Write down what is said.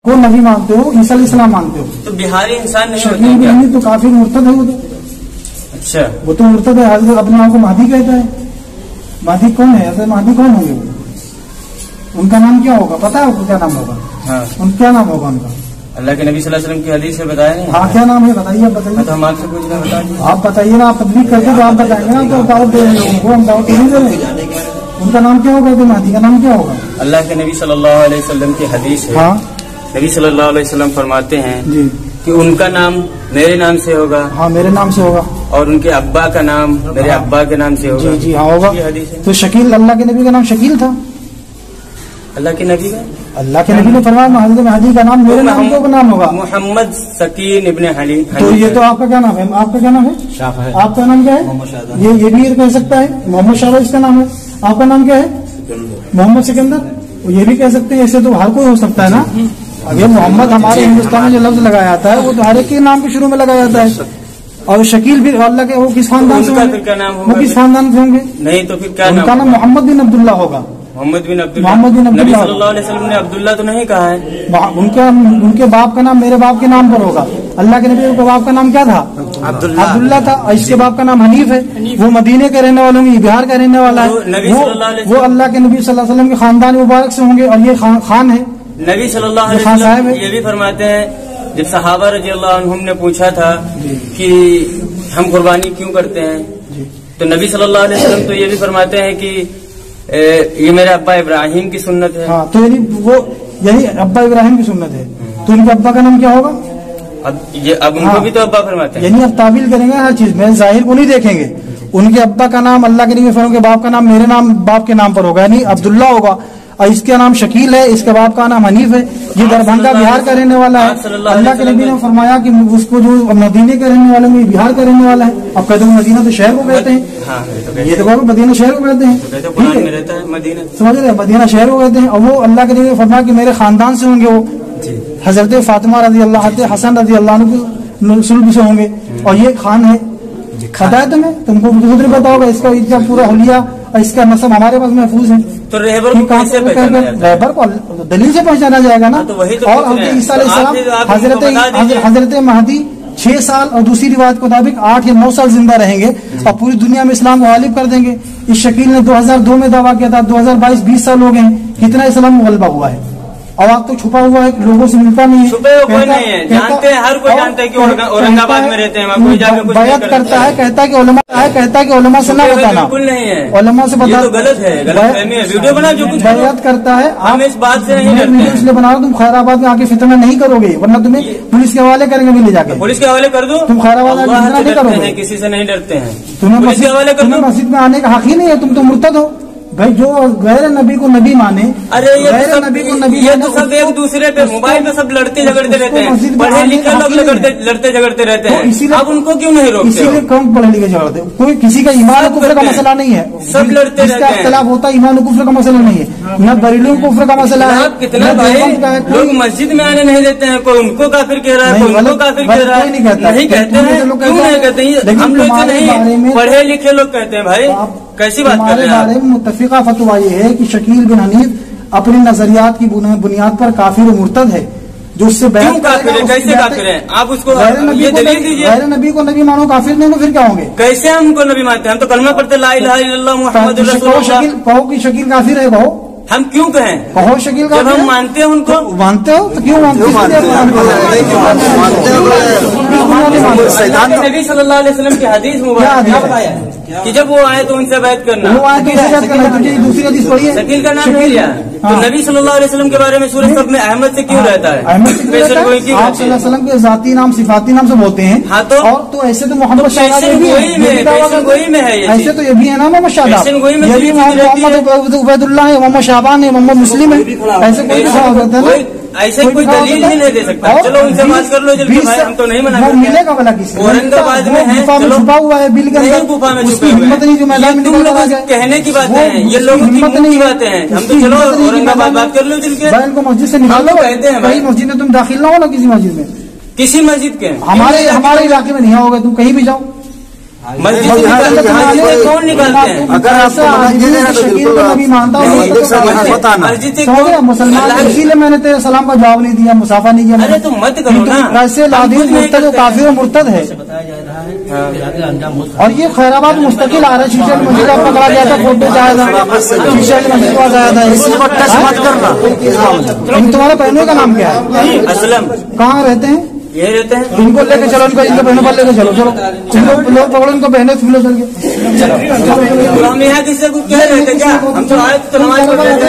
वो नबी मानते हो, ईसा अलैहिस्सलाम मानते हो, तो बिहारी इंसान नहीं शकील भी नहीं तो काफिर मुर्तद है वो तो। अच्छा, वो तो मुर्तद है, हजरत अपने आप को महदी कहता है। महदी कौन है? ऐसे महदी कौन होंगे वो? उनका नाम क्या होगा पता है आपको? क्या नाम होगा? हाँ, क्या नाम होगा उनका? अल्लाह के नबी सल्लल्लाहु अलैहि वसल्लम की हदीस से बताया नहीं। हाँ, क्या नाम है बताइए, आप बताइए। तो हम आपसे कुछ नहीं बताएंगे, आप बताइए ना, आप तबलीग करते तो आप बताएंगे ना, तो दावत दे रहे लोगों को, हम दावत नहीं दे रहे। उनका नाम क्या होगा? महदी का नाम क्या होगा? अल्लाह के नबी सल्लल्लाहु अलैहि वसल्लम की हदीस है। हाँ, नबी सल्लल्लाहु अलैहि वसल्लम फरमाते हैं जी कि उनका नाम मेरे नाम से होगा। हाँ, मेरे नाम से होगा। और उनके अब्बा का नाम मेरे अब्बा के नाम से होगा। जी जी हाँ होगा। ये हदीस है। तो शकील, अल्लाह के नबी का नाम शकील था। अल्लाह के नबी का, अल्लाह के नबी ने फरमाया हजरत महदी का नाम मेरे नाम के नाम होगा। मोहम्मद सकीन इब्न हली। तो ये तो आपका क्या नाम है? आपका क्या नाम है? आपका नाम क्या है? ये भी कह सकता है मोहम्मद शाहबाज इसका नाम है। आपका नाम क्या है? मोहम्मद सिकंदर। ये भी कह सकते हैं, ऐसे तो हर कोई हो सकता है ना। अब ये मोहम्मद हमारे हिंदुस्तान में जो लफ्ज लगाया जाता है वो तो हर एक के नाम के शुरू में लगाया जाता है। और शकील भी अल्लाह के, वो किस खानदान से होंगे? क्या नाम होगा? वो किस खानदान से होंगे? नहीं तो फिर क्या उनका नाम मोहम्मद बिन अब्दुल्ला होगा। मोहम्मद बिन अब्दुल्ला। नबी सल्लल्लाहु अलैहि वसल्लम ने अब्दुल्ला तो नहीं कहा है। उनके बाप का नाम मेरे बाप के नाम पर होगा। अल्लाह के नबी के बाप का नाम क्या था? अब्दुल्ला था। इसके बाप का नाम हनीफ है। वो मदीने के रहने वाले होंगे, बिहार का रहने वाला है। वो अल्लाह के नबी सल्लल्लाहु अलैहि वसल्लम के खानदान मुबारक से होंगे, और ये खान है। नबी सल्लल्लाहु अलैहि वसल्लम ये भी फरमाते हैं, जब सहाबा रज़ियल्लाहु अन्हुम ने पूछा था कि हम कुर्बानी क्यों करते हैं, तो नबी सल्लल्लाहु अलैहि वसल्लम तो ये भी फरमाते हैं कि ये मेरे अब्बा इब्राहिम की सुन्नत है। हाँ, तो यही अब्बा इब्राहिम की सुन्नत है। तो इनके अब्बा का नाम क्या होगा? अब उनको भी तो अब्बा फरमाते हैं। यानी अब तावील करेंगे हर चीज में, जाहिर को नहीं देखेंगे। उनके अब्बा का नाम अल्लाह के नबी फरमाते, बाप का नाम मेरे नाम बाप के नाम पर होगा, यानी अब्दुल्ला होगा। और इसका नाम शकील है, इसके बाप का नाम हनीफ है। ये दरभंगा बिहार का रहने वाला है। अल्लाह के नबी ने फरमाया कि उसको जो मदीने के रहने वाले में बिहार का रहने वाला है। अब कहते हैं मदीना तो शहर को कहते हैं। ये तो मदीना शहर को कहते हैं, समझ रहे? मदीना शहर को कहते हैं। और वो अल्लाह के नबी ने फरमाया कि मेरे खानदान से होंगे। वो हजरत फातिमा रजी अल्लाह, हसन रजी अल्लाह सुल्ब से होंगे। और ये खान है। पता है तुम्हें? तुमको खुद नहीं पता होगा। इसका पूरा हुलिया और इसका नस्ब हमारे पास महफूज है। तो रहबर को कैसे पहचाना जाएगा? रहबर को दलील से पहचाना जाएगा ना। तो वही तो और हजरत ईसा अलैहिस्सलाम, हजरत महदी 6 साल और दूसरी रिवायत के मुताबिक 8 या 9 साल जिंदा रहेंगे और पूरी दुनिया में इस्लाम को गालिब कर देंगे। इस शकील ने 2002 में दावा किया था, 2022 20 साल हो गए हैं। कितना इस्लाम गलबा हुआ है। और आप तो छुपा हुआ है, लोगों से मिलता नहीं है। छुपे हुए कोई नहीं है, जानते हैं, हर कोई जानता है कि औरंगाबाद में रहते हैं, कोई जाकर कुछ बयात करता है, कहता है कि उलमा से ना बताना। बिल्कुल नहीं है, उलमा से बता, तो गलत है, गलतफहमी है। वीडियो बना जो कुछ बयात करता है। हम इस बात से नहीं डरते हैं। इसलिए बनाओ, तुम खैराबाद में आके फितना नहीं करोगे, वरना तुम्हें पुलिस के हवाले करेंगे। मिले जाके पुलिस के हवाले कर दो। तुम खैराबाद नहीं करोगे, किसी से नहीं डरते हैं। तुम्हें मस्जिद में आने का हक ही नहीं है। तुम तो मुर्तद हो भाई। जो गैर नबी को नबी माने, अरे ये गैर सब नबी को नबी, ये तो सब एक दूसरे पे मोबाइल पे सब लड़ते झगड़ते रहते हैं। पढ़े लिखे लोग लड़ते झगड़ते रहते हैं। अब उनको क्यों नहीं रोकते? इसीलिए कौन पढ़े लिखे झगड़ते? कोई किसी का ईमान और कुफ्र का मसला नहीं है। सब लड़ते रहते हैं। इख्तिलाफ होता है, ईमान और कुफ्र का मसला नहीं है। न बरेलियों कुफ्र का मसला है। कितना भाई लोग मस्जिद में आने नहीं देते हैं। कोई उनको काफिर कह रहा है, कोई उनको काफिर कह रहा है। नहीं कहते हैं, क्यों नहीं कहते हैं? हम लोग नहीं, पढ़े लिखे लोग कहते हैं। भाई कैसी बात कर रहे हैं? बारे में मुत्तफिका फतवा ये है कि शकील बिन हनीफ अपने नजरियात की बुनियाद पर काफिर और मुर्तद है। जो उससे क्यों काफिर है? कैसे काफिर है? आप उसको ये दलील दीजिए। गैर नबी को नबी मानो काफिर नहीं तो फिर क्या होंगे? कैसे हम उनको नबी मानते हैं? हम तो कलमा पढ़ते ला इलाहा इल्लल्लाह मुहम्मदुर रसूलुल्लाह। कहो कि शकील काफिर है, कहो। हम क्यों कहें? कहो शकील काफिर। जब हम मानते हैं उनको। मानते हो तो क्यों मानते हो? नबी सल्लल्लाहु अलैहि वसल्लम की हदीस मुबारक कि जब वो आए तो उनसे बैत करना। वो आए तो बैत करना। तुझे दूसरी हदीस पढ़ी है, शकील का नाम नहीं लिया। तो नबी सल्लल्लाहु अलैहि वसल्लम के बारे में सूरह सब में अहमद से क्यों रहता है? अहमद से क्यों रहता है? आप सल्लल्लाहु अलैहि वसल्लम के जाती नाम सिफाती नाम सब होते हैं। हाँ, तो और तो ऐसे तो मोहम्मद शाहबाज में है। ऐसे तो ये भी है ना मोहम्मद शाहबाज, ये भी मोहम्मद उबैदुल्लाह है, मोहम्मद शाहबान है, मोहम्मद मुस्लिम है। ऐसे कोई भी सवाल करता है ना। ऐसे कोई दलील ही नहीं दे सकता। चलो उनसे बात कर लो जल्दी भाई, हम तो नहीं मना करते। मिलेगा भला किसी? औरंगाबाद में है, छुपा हुआ है बिल के अंदर, गुफा में उसकी हिम्मत नहीं जो मैदान में निकल रहा है। कहने की बातें हैं, ये लोगों की हिम्मत नहीं बातें हैं। हम तो चलो औरंगाबाद बात कर लो जल्दी। बैल को मस्जिद से निकालो, कहते हैं भाई मस्जिद में तुम दाखिल ना हो ना किसी मस्जिद में। किसी मस्जिद के हमारे इलाके में नहीं आओगे तुम, कहीं भी जाओ। मस्जिद कौन निकालते हैं? अगर आपको शकील को नबी मानता हूँ मुसलमान, इसीलिए मैंने तेरे सलाम का जवाब नहीं दिया, मुसाफा नहीं किया। अरे तुम मत करो ना, वैसे लादीन मुर्तद काफिर मुर्तद है। और ये खैराबाद मुस्तकिल आ रहा है, शीशे मस्जिद का पकड़ा गया था, फोटो जाएगा शीशे मस्जिद को आया था, इसी पर टच मत करना। तुम्हारे बहनों का नाम क्या है? असलम। कहाँ रहते हैं? ये रहते हैं। इनको लेके चलो, इनको इनके बहनों पर लेके चलो, चलो लोग पकड़ो इनको, बहनें फिलो चल के। हम यहाँ किसी को कह रहे थे क्या? हम तो आए तो नमाज पढ़ रहे थे।